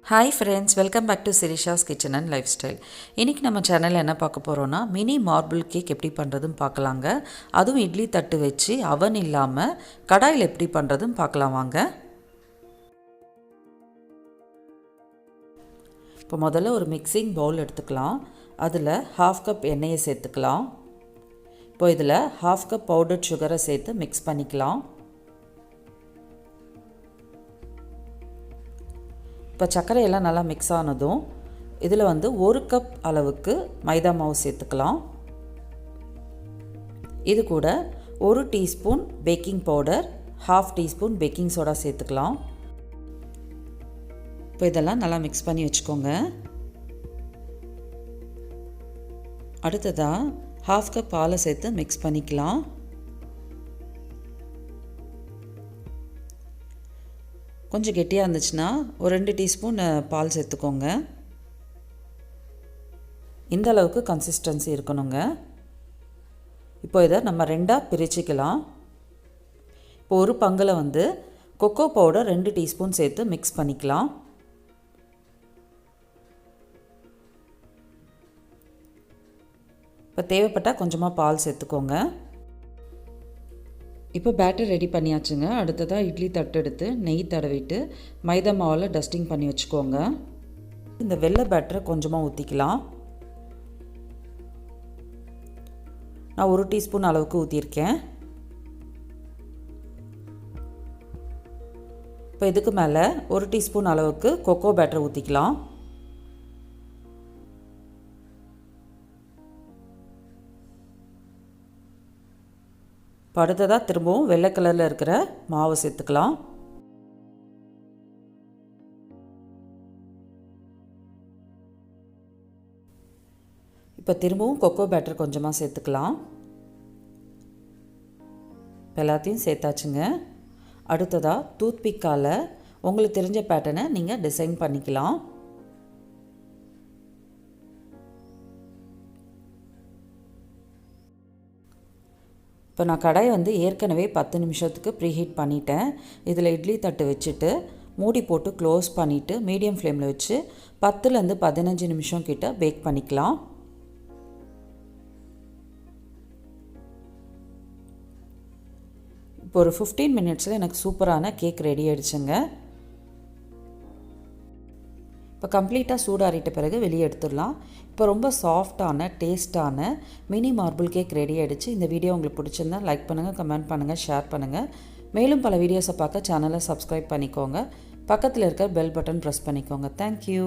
Hi friends, welcome back to Sirisha's kitchen and lifestyle. இன்றைக்கி நம்ம சேனலில் என்ன பார்க்க போகிறோன்னா, மினி மார்பிள் கேக் எப்படி பண்ணுறதுன்னு பார்க்கலாங்க. அதுவும் இட்லி தட்டு வச்சு அவன் இல்லாமல் கடாயில் எப்படி பண்ணுறதுன்னு பார்க்கலாம் வாங்க. இப்போ முதல்ல ஒரு மிக்சிங் பவுல் எடுத்துக்கலாம். அதில் 1/2 கப் எண்ணெயை சேர்த்துக்கலாம். இப்போ இதில் 1/2 கப் பவுடர் சுகரை சேர்த்து மிக்ஸ் பண்ணிக்கலாம். இப்போ சர்க்கரையெல்லாம் நல்லா மிக்ஸ் ஆனதும் இதில் 1 கப் அளவுக்கு மைதா மாவு சேர்த்துக்கலாம். இது கூட 1 teaspoon baking powder, 1/2 teaspoon baking soda சேர்த்துக்கலாம். இப்போ இதெல்லாம் நல்லா மிக்ஸ் பண்ணி வச்சுக்கோங்க. அடுத்ததாக 1/2 கப் பாலை சேர்த்து மிக்ஸ் பண்ணிக்கலாம். கொஞ்சம் கெட்டியாக இருந்துச்சுன்னா ஒரு 2 டீஸ்பூன் பால் சேர்த்துக்கோங்க. இந்த அளவுக்கு கன்சிஸ்டன்சி இருக்கணுங்க. இப்போ இதை நம்ம 2ஆக பிரிச்சுக்கலாம். இப்போ ஒரு பங்கில் கொக்கோ பவுடர் 2 டீஸ்பூன் சேர்த்து மிக்ஸ் பண்ணிக்கலாம். இப்போ தேவைப்பட்டால் கொஞ்சமாக பால் சேர்த்துக்கோங்க. இப்போ பேட்டர் ரெடி பண்ணியாச்சுங்க. அடுத்ததாக இட்லி தட்டு எடுத்து நெய் தடவிட்டு மைதா மாவில் டஸ்டிங் பண்ணி வச்சுக்கோங்க. இந்த வெள்ளை பேட்டரை கொஞ்சமாக ஊற்றிக்கலாம். நான் 1 டீஸ்பூன் அளவுக்கு ஊற்றிருக்கேன். இப்போ இதுக்கு மேலே 1 டீஸ்பூன் அளவுக்கு கொக்கோ பேட்டர் ஊற்றிக்கலாம். இப்போ அடுத்ததாக திரும்பவும் வெள்ளை கலரில் இருக்கிற மாவு சேர்த்துக்கலாம். இப்போ திரும்பவும் கொக்கோ பேட்டர் கொஞ்சமாக சேர்த்துக்கலாம். இப்போ எல்லாத்தையும் சேர்த்தாச்சுங்க. அடுத்ததாக டூத்பிக்கால் உங்களுக்கு தெரிஞ்ச பேட்டர்னை நீங்கள் டிசைன் பண்ணிக்கலாம். இப்போ நான் கடாயை ஏற்கனவே 10 நிமிஷத்துக்கு ப்ரீஹீட் பண்ணிட்டேன். இதில் இட்லி தட்டு வச்சுட்டு மூடி போட்டு க்ளோஸ் பண்ணிவிட்டு மீடியம் ஃப்ளேமில் வச்சு 10லேருந்து 15 நிமிஷம் கிட்ட பேக் பண்ணிக்கலாம். இப்போ ஒரு 15 மினிட்ஸில் எனக்கு சூப்பரான கேக் ரெடி ஆகிடுச்சுங்க. இப்போ கம்ப்ளீட்டாக சூடாறிட்ட பிறகு வெளியே எடுத்துடலாம். இப்போ ரொம்ப சாஃப்டான டேஸ்ட்டான மினி மார்பிள் கேக் ரெடி ஆகிடுச்சு. இந்த வீடியோ உங்களுக்கு பிடிச்சிருந்தா லைக் பண்ணுங்கள், கமெண்ட் பண்ணுங்கள், ஷேர் பண்ணுங்கள். மேலும் பல வீடியோஸை பார்க்க சேனலை சப்ஸ்கிரைப் பண்ணிக்கோங்க. பக்கத்தில் இருக்க பெல் பட்டன் ப்ரெஸ் பண்ணிக்கோங்க. தேங்க்யூ.